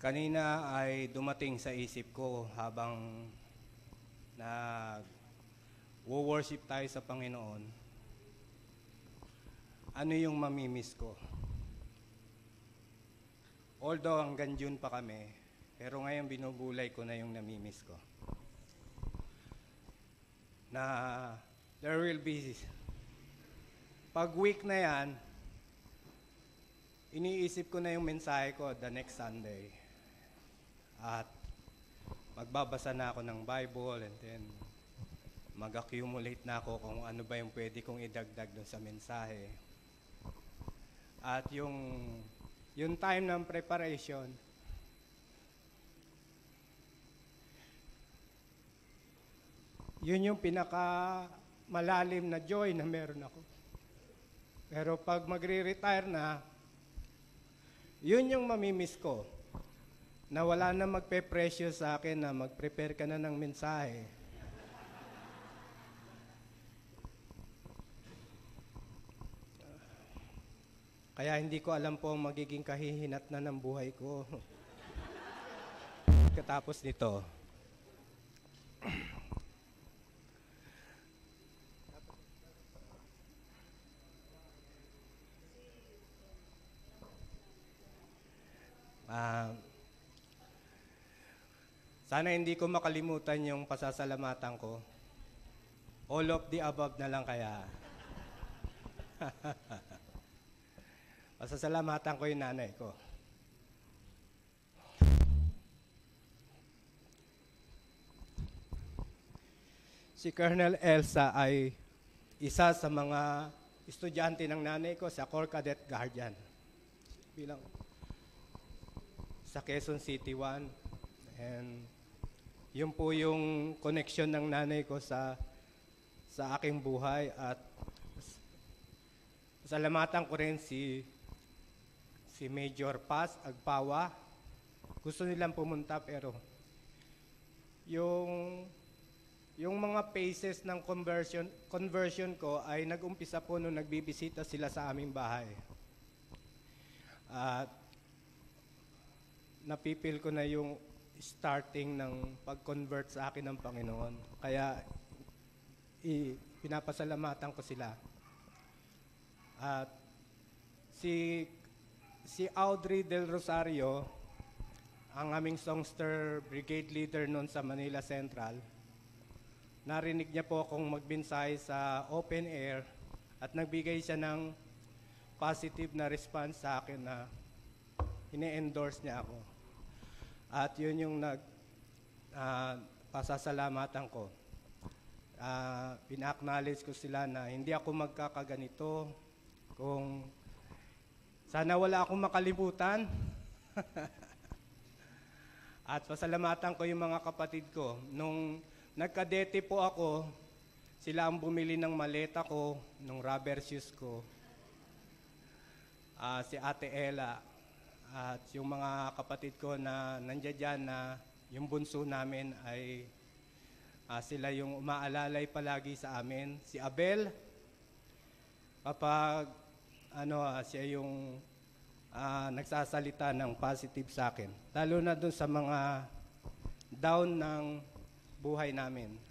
Kanina ay dumating sa isip ko habang nag-worship tayo sa Panginoon, ano yung mamimiss ko? Although hanggang June pa kami, pero ngayon binubulay ko na yung namimiss ko. Na there will be, pag week na yan, iniisip ko na yung mensahe ko the next Sunday. At magbabasa na ako ng Bible and then mag-accumulate na ako kung ano ba yung pwede kong idagdag doon sa mensahe. At yung time ng preparation, yun yung pinaka malalim na joy na meron ako. Pero pag magre-retire na, yun yung mamimiss ko. Na wala na magpe-pressure sa akin na mag-prepare ka na ng mensahe. Kaya hindi ko alam po ang magiging kahihinatnan ng buhay ko. Katapos nito. Sana hindi ko makalimutan yung pasasalamatan ko. All of the above na lang kaya. Pasasalamatan ko yung nanay ko. Si Colonel Elsa ay isa sa mga estudyante ng nanay ko sa Corps Cadet Guardian. Bilang sa Quezon City 1. And yun po yung connection ng nanay ko sa aking buhay. At salamatan ko rin si Major Paz Agpawa. Gusto nilang pumunta pero yung mga phases ng conversion ko ay nag-umpisa po nung nagbibisita sila sa aming bahay. At napipil ko na yung starting ng pag-convert sa akin ng Panginoon. Kaya pinapasalamatan ko sila. At si Audrey Del Rosario, ang aming songster brigade leader noon sa Manila Central, narinig niya po akong magbinsay sa open air at nagbigay siya ng positive na response sa akin na ine-endorse niya ako. At yun yung pasasalamatan ko. Pina-acknowledge ko sila na hindi ako magkakaganito. Kung sana wala akong makalimutan. At pasalamatan ko yung mga kapatid ko. Nung nagkadete po ako, sila ang bumili ng maleta ko, ng rubber shoes ko. Si Ate Ella. At yung mga kapatid ko na nandiyan dyan na yung bunso namin ay sila yung umaalalay palagi sa amin. Si Abel, kapag siya yung nagsasalita ng positive sa akin. Lalo na dun sa mga down ng buhay namin.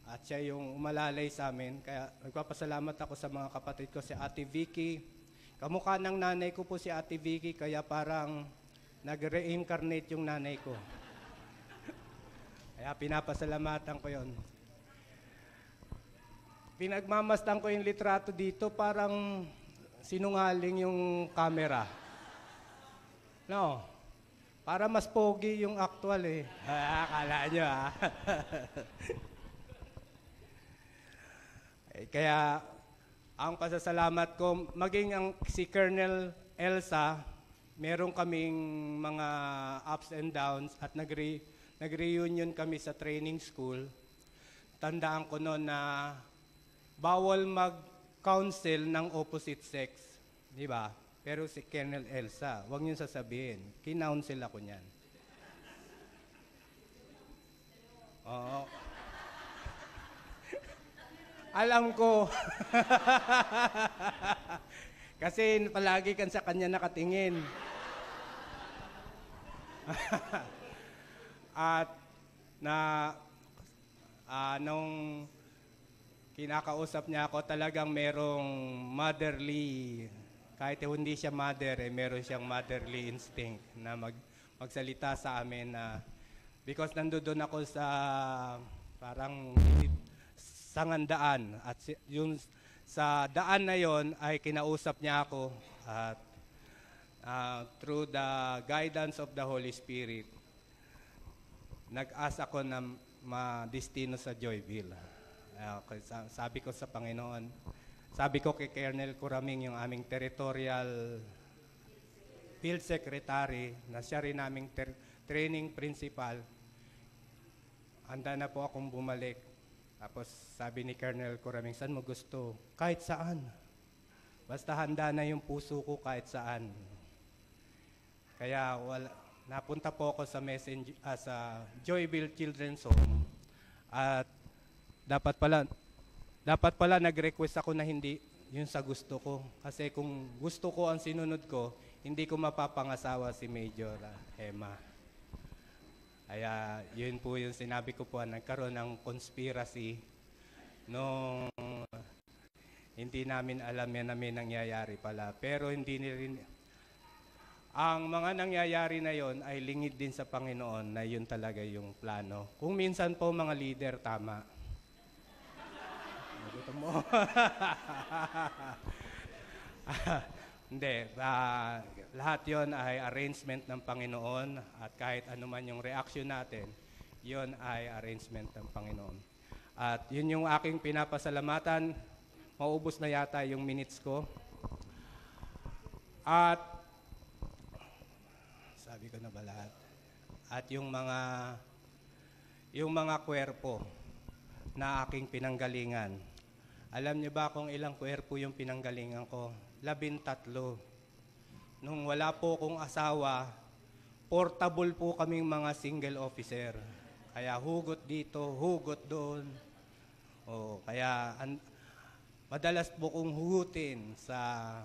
At siya yung umalalay sa amin. Kaya nagpapasalamat ako sa mga kapatid ko, si Ate Vicky. Kamukha ng nanay ko po si Ate Vicky, kaya parang nag-reincarnate yung nanay ko. Kaya pinapasalamatan ko yon. Pinagmamastan ko yung litrato dito, parang sinungaling yung camera. No? Para mas pogi yung actual eh. Akala nyo ah. Kaya ang pasasalamat ko, maging si Colonel Elsa, meron kaming mga ups and downs at nag-reunion kami sa training school. Tandaan ko noon na bawal mag-counsel ng opposite sex. Di ba? Pero si Colonel Elsa, huwag niyo sasabihin, kinounsel ako niyan. Oo. Alam ko. Kasi palagi kan sa kanya nakatingin. At na nung kinakausap niya ako, talagang merong motherly, kahit hindi siya mother, meron siyang motherly instinct na magsalita sa amin na because nandoon ako sa parang sangandaan at yung sa daan na yon ay kinausap niya ako at through the guidance of the Holy Spirit, nag-ask ako na madestino sa Joyville. Sabi ko sa Panginoon, sabi ko kay Colonel Curaming, yung aming territorial field secretary, na siya rin aming training principal, handa na po akong bumalik. Tapos sabi ni Colonel Curaming, saan mo gusto? Kahit saan. Basta handa na yung puso ko kahit saan. Kaya napunta po ako sa sa Joyville Children's Home at dapat pala nag-request ako na hindi yun sa gusto ko. Kasi kung gusto ko ang sinunod ko, hindi ko mapapangasawa si Major Emma. Kaya yun po yung sinabi ko po, nagkaroon ng conspiracy nung hindi namin alam yan na may nangyayari pala. Pero hindi rin, ang mga nangyayari na yon ay lingid din sa Panginoon na yun talaga yung plano. Kung minsan po mga leader, tama. Nagutom mo. Hindi. Lahat yon ay arrangement ng Panginoon at kahit anuman yung reaction natin, yon ay arrangement ng Panginoon. At yun yung aking pinapasalamatan. Maubos na yata yung minutes ko. At sabi ko na ba lahat? At yung mga kwerpo na aking pinanggalingan. Alam niyo ba kung ilang kwerpo yung pinanggalingan ko? 13. Nung wala po akong asawa, portable po kaming mga single officer. Kaya hugot dito, hugot doon. Kaya madalas po kong hugutin sa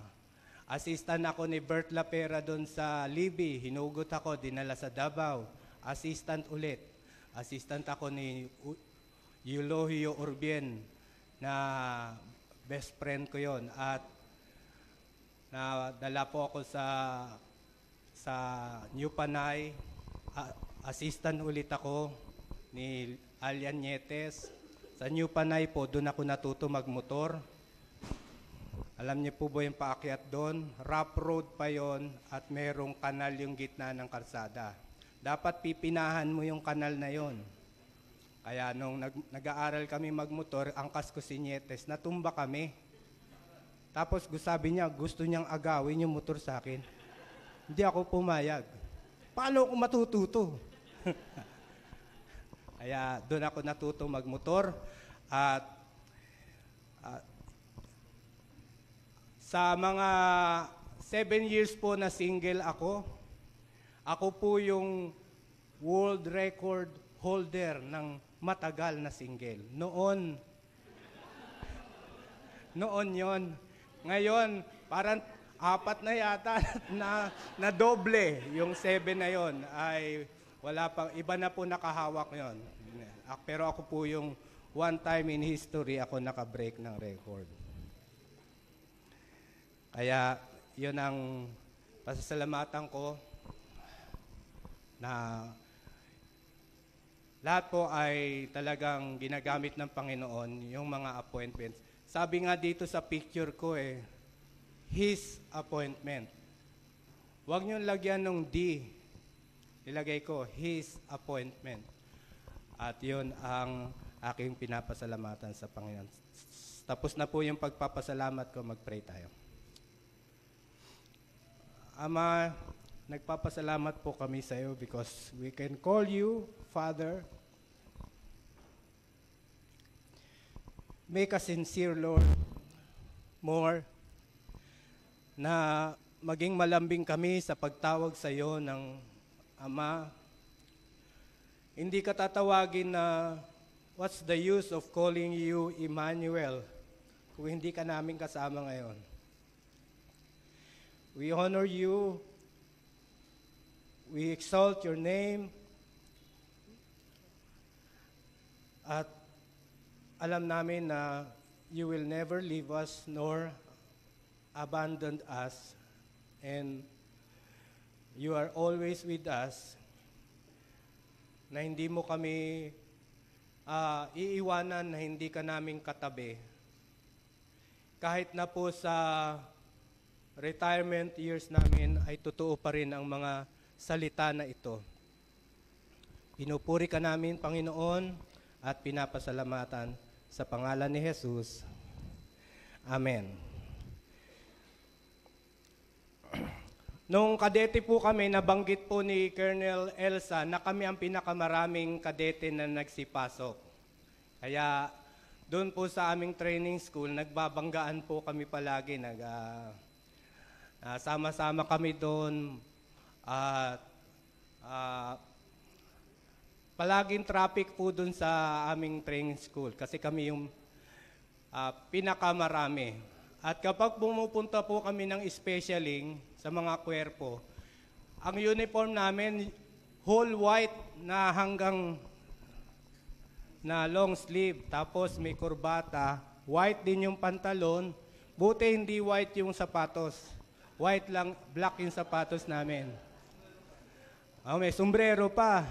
assistant ako ni Bert Lapera doon sa Libby. Hinugot ako, dinala sa Davao. Assistant ulit. Assistant ako ni Eulogio Urbien na best friend ko yon. At nadala po ako sa New Panay. Assistant ulit ako ni Alian Nietes. Sa New Panay po, doon ako natuto magmotor. Alam niyo po ba yung paakyat doon? Rough road pa yon at merong kanal yung gitna ng kalsada. Dapat pipinahan mo yung kanal na yon. Kaya nung nag-aaral kami magmotor, angkas ko si Nietes, natumba kami. Tapos sabi niya, gusto niyang agawin yung motor sa akin. Hindi ako pumayag. Paano ako matututo? Kaya doon ako natuto magmotor. At sa mga 7 years po na single ako po yung world record holder ng matagal na single. Noon yon. Ngayon, parang 4 na yata na doble yung 7 na yon ay wala pang, iba na po nakahawak yon. Pero ako po yung one time in history ako naka-break ng record. Kaya yun ang pasasalamatan ko na lahat po ay talagang ginagamit ng Panginoon yung mga appointments. Sabi nga dito sa picture ko His appointment. Huwag niyong lagyan ng D. Ilagay ko, His appointment. At yun ang aking pinapasalamatan sa Panginoon. Tapos na po yung pagpapasalamat ko, mag-pray tayo. Ama, nagpapasalamat po kami sa iyo because we can call you Father. Make us sincere, Lord, more, na maging malambing kami sa pagtawag sa iyo ng Ama. Hindi ka tatawagin na, what's the use of calling you Emmanuel kung hindi ka namin kasama ngayon? We honor you we exalt your name at alam namin na you will never leave us nor abandon us, and you are always with us, na hindi mo kami iiwanan, na hindi ka namin katabi. Kahit na po sa retirement years namin ay totoo pa rin ang mga salita na ito. Pinupuri ka namin, Panginoon, at pinapasalamatan sa pangalan ni Jesus. Amen. Nung kadete po kami, nabanggit po ni Colonel Elsa na kami ang pinakamaraming kadete na nagsipasok. Kaya doon po sa aming training school, nagbabanggaan po kami palagi. Sama-sama kami doon. Palaging traffic po doon sa aming training school kasi kami yung pinakamarami. At kapag pumupunta po kami ng specialing sa mga kwerpo, ang uniform namin, whole white na hanggang na long sleeve, tapos may kurbata, white din yung pantalon, buti hindi white yung sapatos. White lang, black yung sapatos namin. May sombrero pa.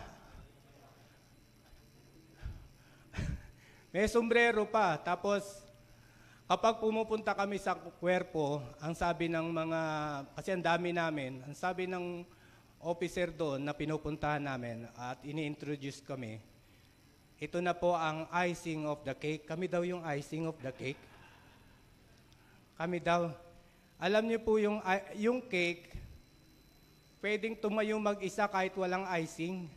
May sombrero pa, tapos kapag pumupunta kami sa kwerpo, ang sabi ng mga, kasi ang dami namin, ang sabi ng officer doon na pinupuntahan namin at ini-introduce kami, ito na po ang icing of the cake. Kami daw yung icing of the cake. Kami daw. Alam niyo po yung cake, pwedeng tumayo mag-isa kahit walang icing.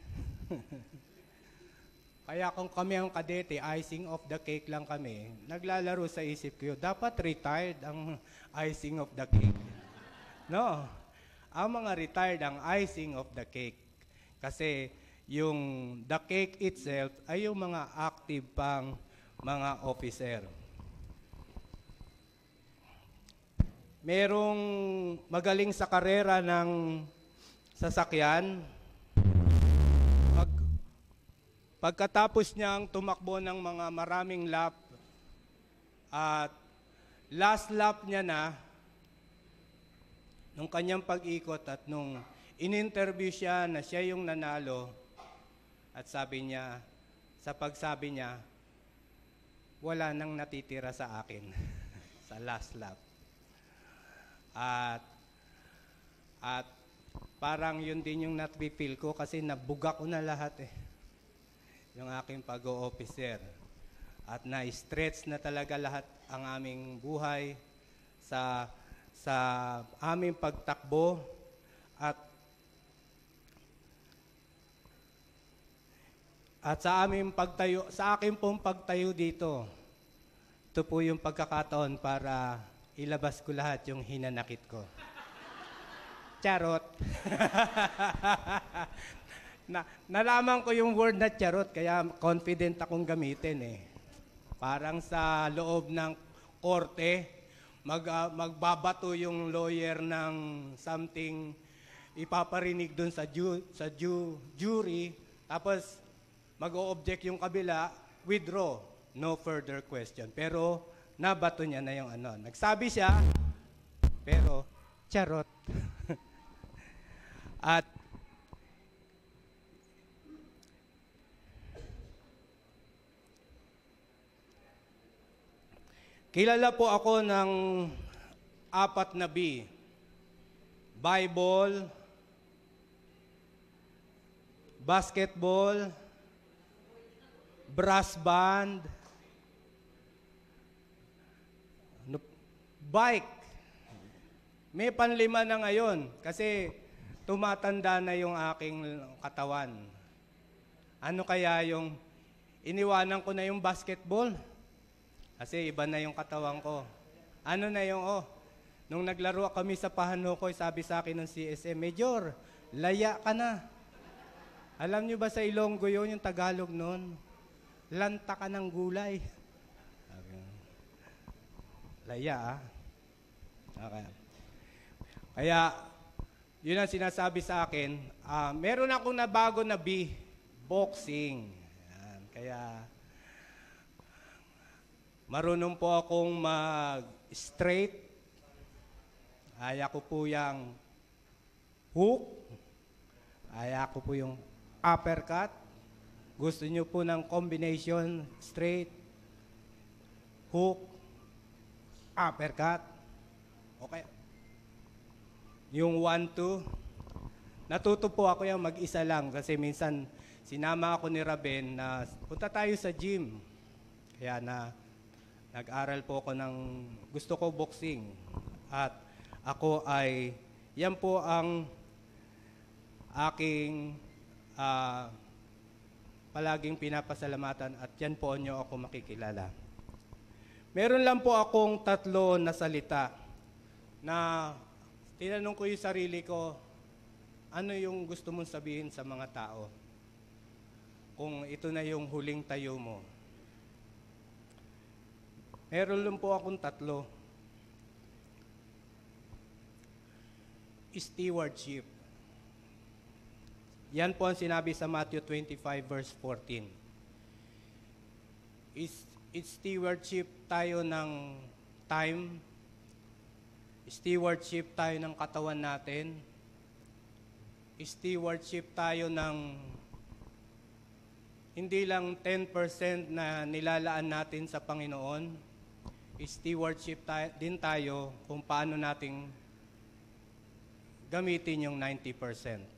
Kaya kung kami ang kadete, icing of the cake lang kami, naglalaro sa isip ko, dapat retired ang icing of the cake. No, ang mga retired ang icing of the cake. Kasi yung the cake itself ay yung mga active pang mga officer. Merong magaling sa karera ng sasakyan. Pagkatapos niyang tumakbo ng mga maraming lap at last lap niya na, nung kanyang pag-ikot at nung in-interview siya na siya yung nanalo, at sabi niya, sa pagsabi niya, wala nang natitira sa akin sa last lap. At parang yun din yung nat-feel ko kasi nabuga ko na lahat yung aking pag-o-officer. At na-stretch na talaga lahat ang aming buhay sa aming pagtakbo at sa aming pagtayo, sa akin pong pagtayo dito. Ito po yung pagkakataon para ilabas ko lahat yung hinanakit ko. Charot. Nalaman ko yung word na charot, kaya confident akong gamitin Parang sa loob ng korte, magbabato yung lawyer ng something, ipaparinig dun sa jury, tapos mag-o-object yung kabila, withdraw, no further question. Pero nabato niya na yung nagsabi siya, pero charot. At kilala po ako ng 4 na B. Bible, basketball, brass band, bike. May panlima na ngayon kasi tumatanda na yung aking katawan. Ano kaya yung iniwanan ko na yung basketball? Kasi iba na yung katawan ko. Ano na yung, nung naglaro kami sa Pahanokkoy, sabi sa akin ng CSM, Major, laya ka na. Alam niyo ba sa Ilonggo yun, yung Tagalog noon? Lanta ka ng gulay. Laya, Okay. Kaya, yun ang sinasabi sa akin, meron akong nabago na boxing. Yan. Kaya marunong po akong mag-straight. Kaya ko po yung hook. Kaya ko po yung uppercut. Gusto nyo po ng combination, straight, hook, uppercut. Okay. Yung 1-2, natuto po ako yung mag-isa lang kasi minsan sinama ako ni Raben na punta tayo sa gym. Kaya nag-aral po ako ng gusto ko boxing. At ako ay, yan po ang aking palaging pinapasalamatan at yan po nyo ako makikilala. Meron lang po akong 3 na salita na tinanong ko yung sarili ko, ano yung gusto mong sabihin sa mga tao? Kung ito na yung huling tayo mo. Meron lang po akong 3. Stewardship. Yan po ang sinabi sa Matthew 25 verse 14. Stewardship tayo ng time, stewardship tayo ng katawan natin, stewardship tayo ng hindi lang 10% na nilalaan natin sa Panginoon, stewardship din tayo kung paano nating gamitin yung 90%.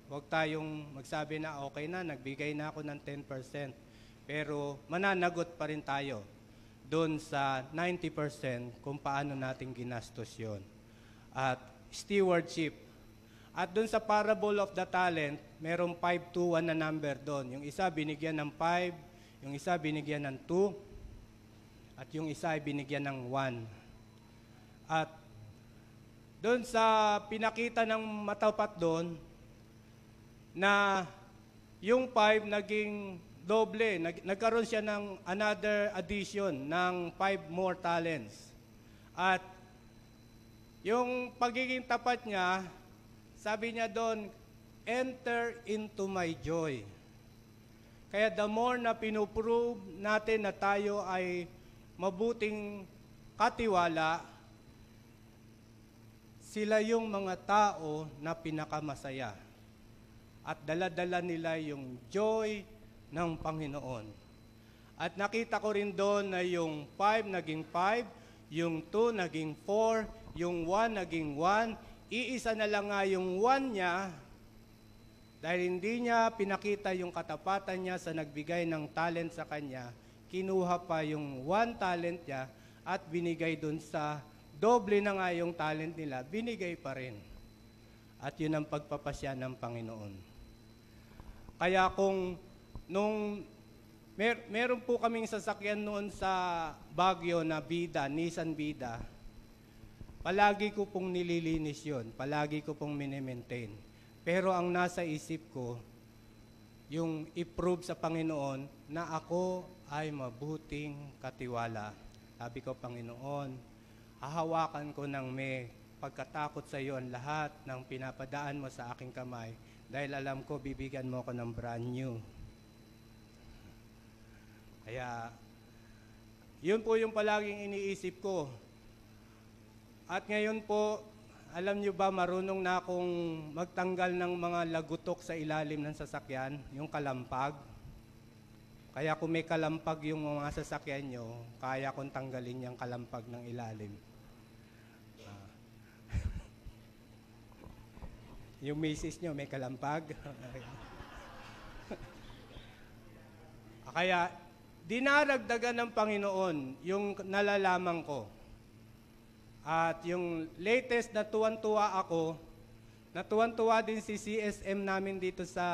Huwag tayong magsabi na okay na, nagbigay na ako ng 10%, pero mananagot pa rin tayo doon sa 90% kung paano natin ginastos yon. At stewardship. At doon sa parable of the talent, merong 5-2-1 na number doon. Yung isa binigyan ng 5, yung isa binigyan ng 2, at yung isa ay binigyan ng 1. At doon sa pinakita ng matapat doon, na yung 5 naging doble, nagkaroon siya ng another addition ng 5 more talents. At yung pagiging tapat niya, sabi niya doon, enter into my joy. Kaya the more na pinuprove natin na tayo ay mabuting katiwala, sila yung mga tao na pinakamasaya. At dala-dala nila yung joy ng Panginoon. At nakita ko rin doon na yung 5 naging 5, yung 2 naging 4, yung 1 naging 1, iisa na lang nga yung 1 niya, dahil hindi niya pinakita yung katapatan niya sa nagbigay ng talent sa kanya, kinuha pa yung 1 talent niya at binigay doon sa doble na nga yung talent nila, binigay pa rin. At yun ang pagpapasya ng Panginoon. Kaya kung meron po kaming sasakyan noon sa Baguio na Bida, Nissan Bida, palagi ko pong nililinis yon, palagi ko pong mini-maintain. Pero ang nasa isip ko, yung i-prove sa Panginoon na ako ay mabuting katiwala. Sabi ko, Panginoon, hahawakan ko ng may pagkatakot sa iyo ang lahat ng pinapadaan mo sa aking kamay dahil alam ko bibigyan mo ako ng brand new. Kaya, yun po yung palaging iniisip ko. At ngayon po, alam nyo ba, marunong na akong magtanggal ng mga lagutok sa ilalim ng sasakyan, yung kalampag. Kaya kung may kalampag yung mga sasakyan nyo, kaya kong tanggalin yung kalampag ng ilalim. Yung misis nyo, may kalampag. Kaya, dinaragdagan ng Panginoon yung nalalaman ko. At yung latest na tuwan-tuwa ako, natuwan-tuwa din si CSM namin dito sa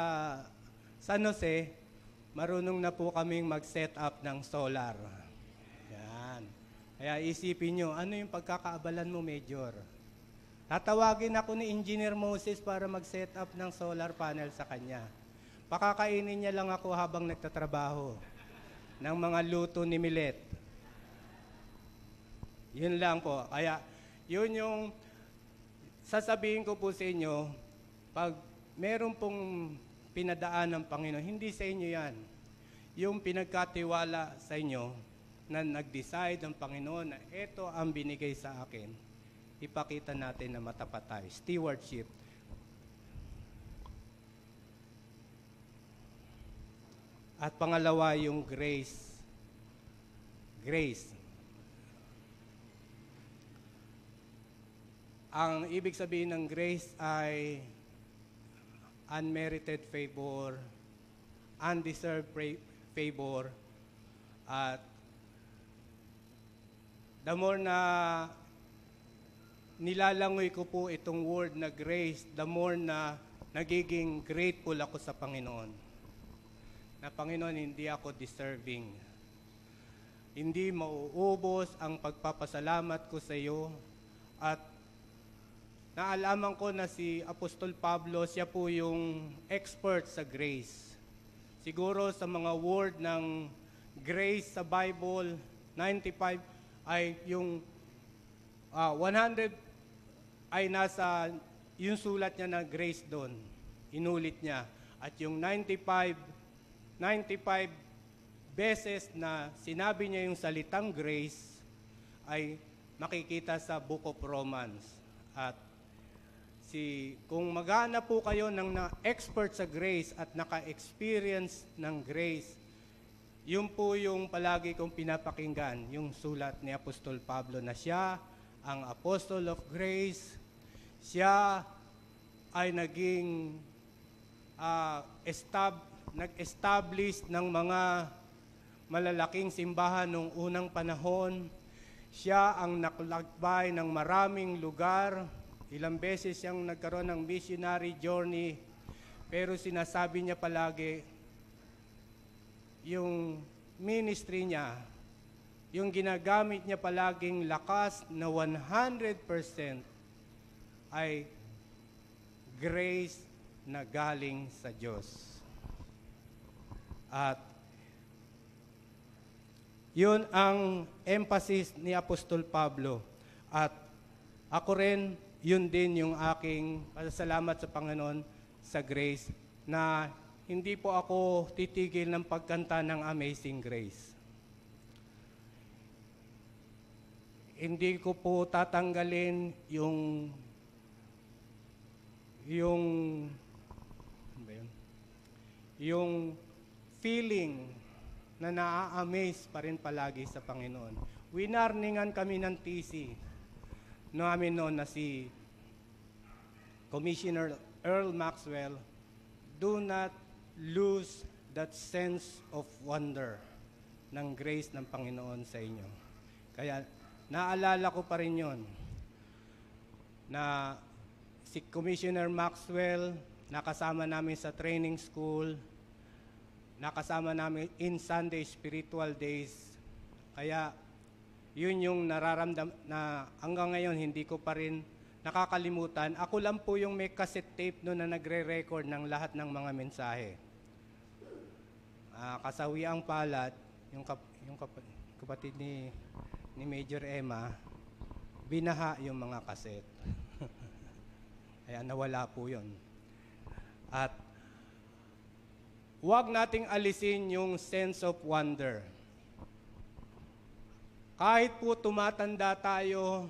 San Jose, marunong na po kaming mag-set up ng solar. Yan. Kaya isipin nyo, ano yung pagkakaabalan mo, Major? Tatawagin ako ni Engineer Moses para mag-set up ng solar panel sa kanya. Pakakainin niya lang ako habang nagtatrabaho ng mga luto ni Milet. Yun lang po. Kaya yun yung sasabihin ko po sa inyo, pag meron pong pinadaan ng Panginoon, hindi sa inyo yan. Yung pinagkatiwala sa inyo na nag-decide ng Panginoon na ito ang binigay sa akin, ipakita natin na matapat tayo. Stewardship. At pangalawa, yung grace. Grace. Ang ibig sabihin ng grace ay unmerited favor, undeserved favor, at the more na nilalangoy ko po itong word na grace, the more na nagiging grateful ako sa Panginoon. Na Panginoon, hindi ako deserving. Hindi mauubos ang pagpapasalamat ko sa iyo. At naalaman ko na si Apostol Pablo, siya po yung expert sa grace. Siguro sa mga word ng grace sa Bible, 95 ay yung 100 ay nasa yung sulat niya na grace doon. Inulit niya. At yung 95 beses na sinabi niya yung salitang grace ay makikita sa Book of Romans. At kung maghanap po kayo ng expert sa grace at naka-experience ng grace, yun po yung palagi kong pinapakinggan, yung sulat ni Apostol Pablo na siya ang Apostle of Grace. Siya ay naging nag-establish ng mga malalaking simbahan noong unang panahon. Siya ang naglakbay ng maraming lugar. Ilang beses siyang nagkaroon ng missionary journey, pero sinasabi niya palagi, yung ministry niya, yung ginagamit niya palaging lakas na 100% ay grace na galing sa Diyos. At yun ang emphasis ni Apostol Pablo. At ako rin, yun din yung aking pasasalamat sa Panginoon sa grace na hindi po ako titigil ng pagkanta ng Amazing Grace. Hindi ko po tatanggalin yung feeling na naa-amaze pa rin palagi sa Panginoon. Winarningan kami ng TC namin noon na si Commissioner Earl Maxwell, do not lose that sense of wonder ng grace ng Panginoon sa inyo. Kaya naalala ko pa rin yun na si Commissioner Maxwell, nakasama namin sa training school, nakasama namin in Sunday Spiritual Days. Kaya yun yung nararamdam na hanggang ngayon hindi ko pa rin nakakalimutan. Ako lang po yung may cassette tape noon na nagre-record ng lahat ng mga mensahe. Kasawiang palad, yung kapatid ni Major Emma, binaha yung mga cassette. Kaya nawala po yun. At huwag nating alisin yung sense of wonder. Kahit po tumatanda tayo,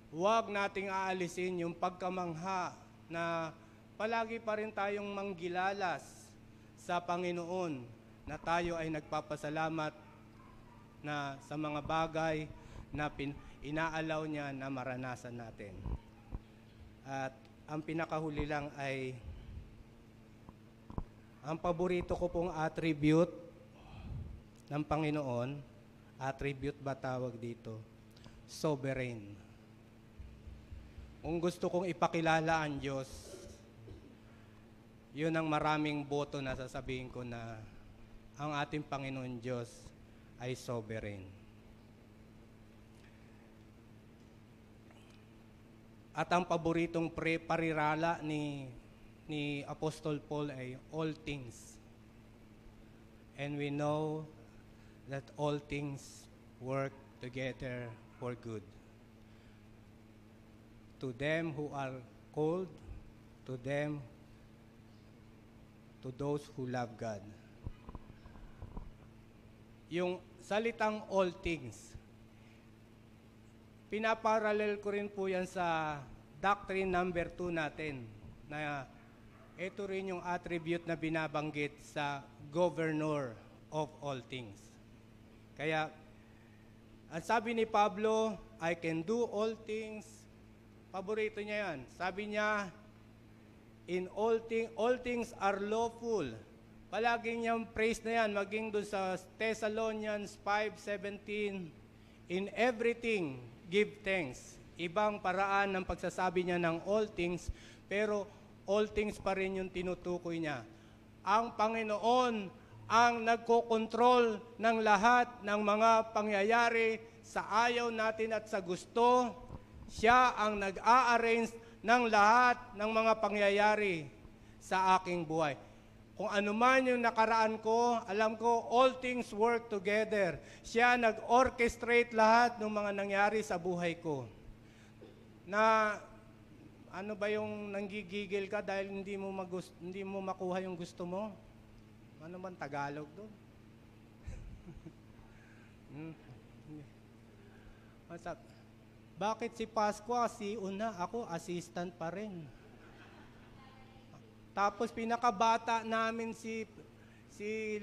huwag nating aalisin yung pagkamangha na palagi pa rin tayong manggilalas sa Panginoon na tayo ay nagpapasalamat na sa mga bagay na inaalaw niya na maranasan natin. At ang pinakahuli lang ay ang paborito ko pong attribute ng Panginoon. Attribute ba tawag dito? Sovereign. Kung gusto kong ipakilala ang Diyos, yun ang maraming boto na sasabihin ko na ang ating Panginoon Diyos ay sovereign. At ang paboritong parirala ni Apostol Paul ay all things. And we know that all things work together for good to them who are called to them, to those who love God. Yung salitang all things, pinaparallel ko rin po yan sa doctrine number 2 natin, na ito rin yung attribute na binabanggit sa governor of all things. Kaya, ang sabi ni Pablo, I can do all things. Paborito niya yan. Sabi niya, in all things are lawful. Palaging niyang praise na yan, maging doon sa Thessalonians 5:17, in everything, give thanks. Ibang paraan ng pagsasabi niya ng all things, pero all things pa rin yung tinutukoy niya. Ang Panginoon ang nagkokontrol ng lahat ng mga pangyayari sa ayaw natin at sa gusto. Siya ang nag-a-arrange ng lahat ng mga pangyayari sa aking buhay. Kung ano man yung nakaraan ko, alam ko, all things work together. Siya nag-orchestrate lahat ng mga nangyari sa buhay ko. Na, ano ba yung nanggigigil ka dahil hindi mo makuha yung gusto mo? Ano man Tagalog doon? Bakit si Pasqua, si Una, ako assistant pa rin? Tapos pinakabata namin si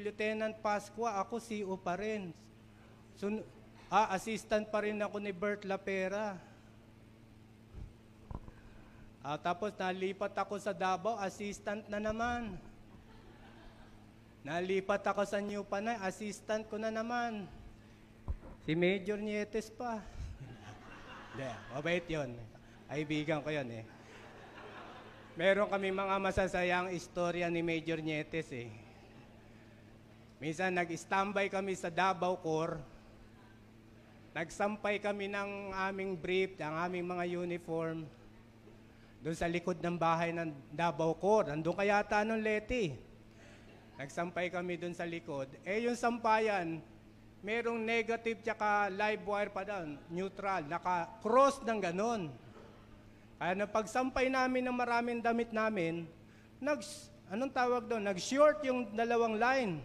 Lieutenant Pasqua, ako CO pa rin. Assistant pa rin ako ni Bert Lapera. Tapos nalipat ako sa Davao, assistant na naman. Nalipat ako sa New Panay, assistant ko na naman. Si Major Nietes pa. Hindi, mabait yun. Kaibigan ko yun eh. Meron kami mga masasayang istorya ni Major Nietes eh. Minsan nag-standby kami sa Davao Corps. Nagsampay kami ng aming brief, ng aming mga uniform. Doon sa likod ng bahay ng Davao Corps. Nandun kaya yata nung Leti. Nagsampay kami doon sa likod. Yung sampayan, merong negative tsaka live wire pa doon, neutral, naka-cross ng ganon. Kaya nang pagsampay namin ng maraming damit namin, anong tawag doon? Nag-short yung dalawang line.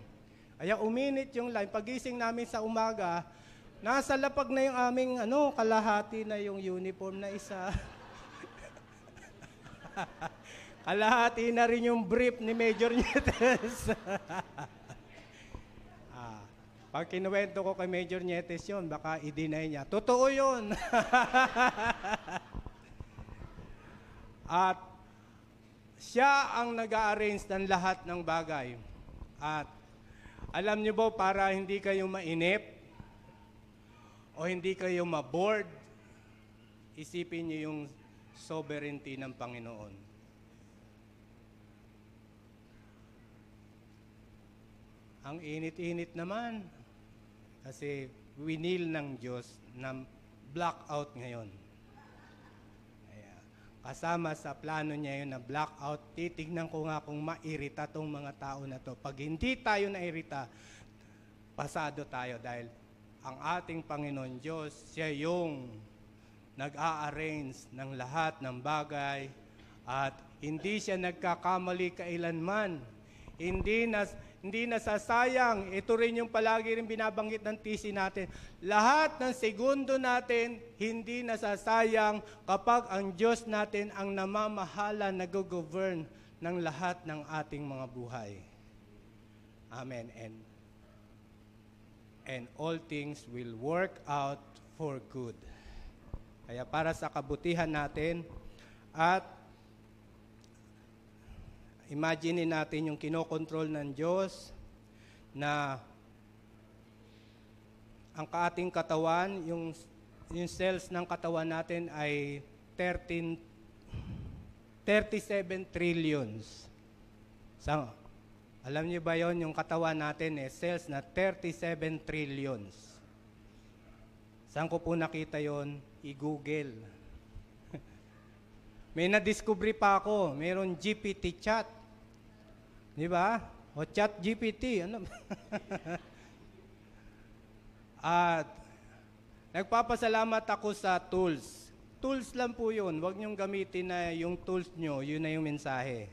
Kaya uminit yung line. Pagising namin sa umaga, nasa lapag na yung aming kalahati na yung uniform na isa. Kalahati na rin yung brief ni Major Nietes. Pag kinuwento ko kay Major Nietes yun, baka i-deny niya. Totoo yun. At siya ang nag-a-arrange ng lahat ng bagay. At alam niyo ba, para hindi kayo mainip o hindi kayo ma-bored, isipin niyo yung sovereignty ng Panginoon. Ang init-init naman kasi winil ng Diyos na blackout ngayon. Kasama sa plano niya yun na blackout, titignan ko nga kung mairita tong mga tao na to. Pag hindi tayo nairita, pasado tayo dahil ang ating Panginoon Diyos, siya yung nag-a-arrange ng lahat ng bagay at hindi siya nagkakamali kailanman. Hindi nasasayang. Ito rin yung palagi rin binabanggit ng TC natin. Lahat ng segundo natin, hindi nasasayang kapag ang Diyos natin ang namamahala, nag-govern ng lahat ng ating mga buhay. Amen. And all things will work out for good. Kaya para sa kabutihan natin at imagine natin yung kinokontrol ng Diyos na ang ating katawan, yung cells ng katawan natin ay 37 trillions. So, alam niyo ba yon yung katawan natin cells na 37 trillions. Saan ko po nakita yon? I-Google. May na-discover pa ako, mayroon GPT chat. Di ba? O chat GPT. Ano? At nagpapasalamat ako sa tools. Tools lang po yun. Huwag niyong gamitin na yung tools nyo, yun na yung mensahe.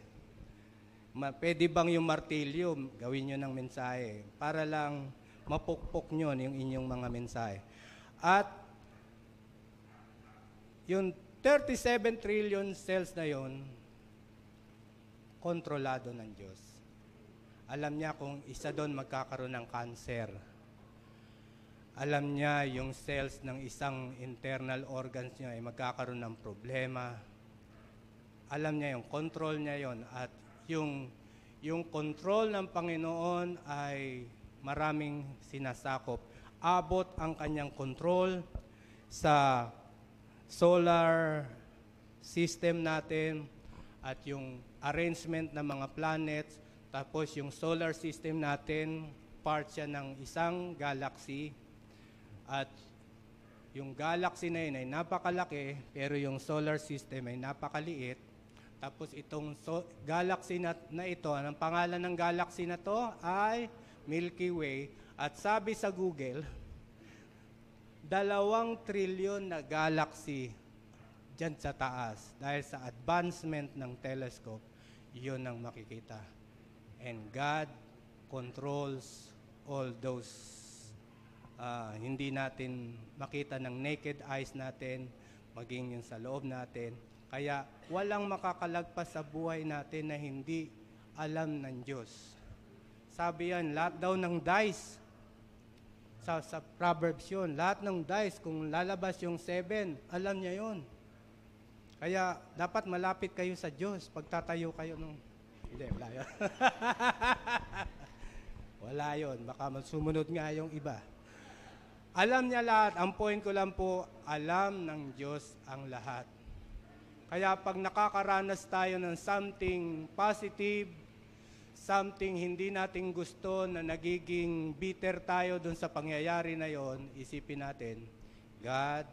Pwede bang yung martilyo, gawin nyo ng mensahe para lang mapukpok nyo yung inyong mga mensahe. At yung 37 trillion cells na yon, kontrolado ng Diyos. Alam niya kung isa doon magkakaroon ng cancer. Alam niya yung cells ng isang internal organs niya ay magkakaroon ng problema. Alam niya yung control niya yon, at yung control ng Panginoon ay maraming sinasakop. Abot ang kanyang control sa solar system natin at yung arrangement ng mga planets. Tapos yung solar system natin, part siya ng isang galaxy. At yung galaxy na yun ay napakalaki, pero yung solar system ay napakaliit. Tapos itong galaxy na ito, ang pangalan ng galaxy na to ay Milky Way. At sabi sa Google, 2 trillion na galaxy dyan sa taas. Dahil sa advancement ng telescope, yun ang makikita. And God controls all those hindi natin makita ng naked eyes natin, maging yung sa loob natin. Kaya walang makakalagpas sa buhay natin na hindi alam ng Diyos. Sabi yan, lahat daw ng dice, sa Proverbs yun, lahat ng dice, kung lalabas yung 7, alam niya yun. Kaya dapat malapit kayo sa Diyos, pagtatayo kayo nung... Hindi, wala yun. Wala yun, baka sumunod nga yung iba. Alam niya lahat. Ang point ko lang po, alam ng Diyos ang lahat. Kaya pag nakakaranas tayo ng something positive, something hindi natin gusto na nagiging bitter tayo dun sa pangyayari na yon, isipin natin, God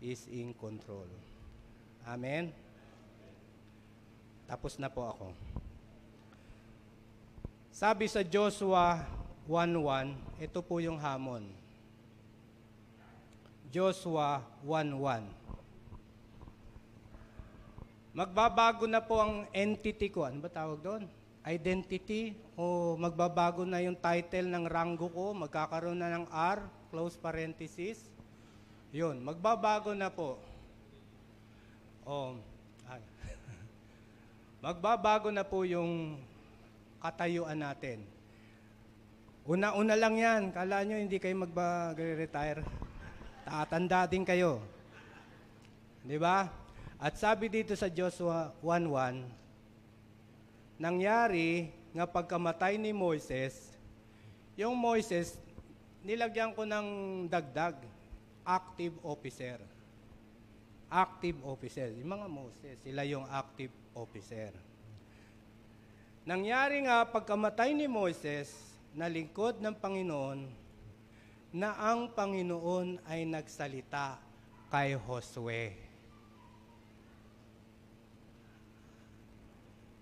is in control. Amen? Tapos na po ako. Sabi sa Joshua 1:1, ito po yung hamon. Joshua 1:1. Magbabago na po ang entity ko. Ano ba tawag doon? Identity? O magbabago na yung title ng ranggo ko? Magkakaroon na ng R, close parenthesis? Yun, magbabago na po. Magbabago na po yung katayuan natin. Una-una lang yan. Kala nyo hindi kayo mag-retire. Tatanda din kayo. Di ba? At sabi dito sa Joshua 1:1, nangyari nga pagkamatay ni Moises, yung Moises, nilagyan ko ng dagdag, active officer. Active officer. Yung mga Moses, sila yung active officer. Nangyari nga pagkamatay ni Moises, na lingkod ng Panginoon, na ang Panginoon ay nagsalita kay Josue.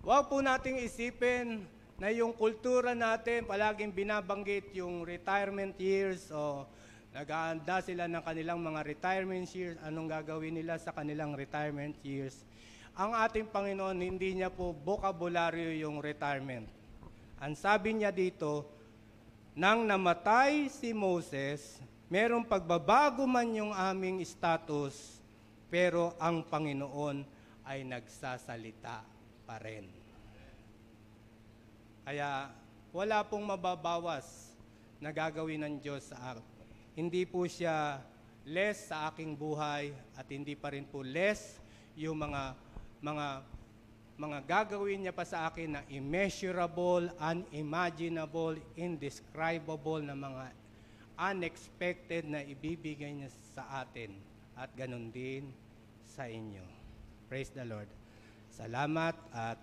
Huwag po nating isipin na yung kultura natin, palaging binabanggit yung retirement years o nag-aanda sila ng kanilang mga retirement years, anong gagawin nila sa kanilang retirement years. Ang ating Panginoon, hindi niya po bokabularyo yung retirement. Ang sabi niya dito, nang namatay si Moses, merong pagbabago man yung aming status, pero ang Panginoon ay nagsasalita pa rin. Kaya wala pong mababawas na gagawin ng Diyos sa akin. Hindi po siya less sa aking buhay at hindi pa rin po less yung mga gagawin niya pa sa akin na immeasurable, unimaginable, indescribable na mga unexpected na ibibigay niya sa atin at ganun din sa inyo. Praise the Lord. Salamat at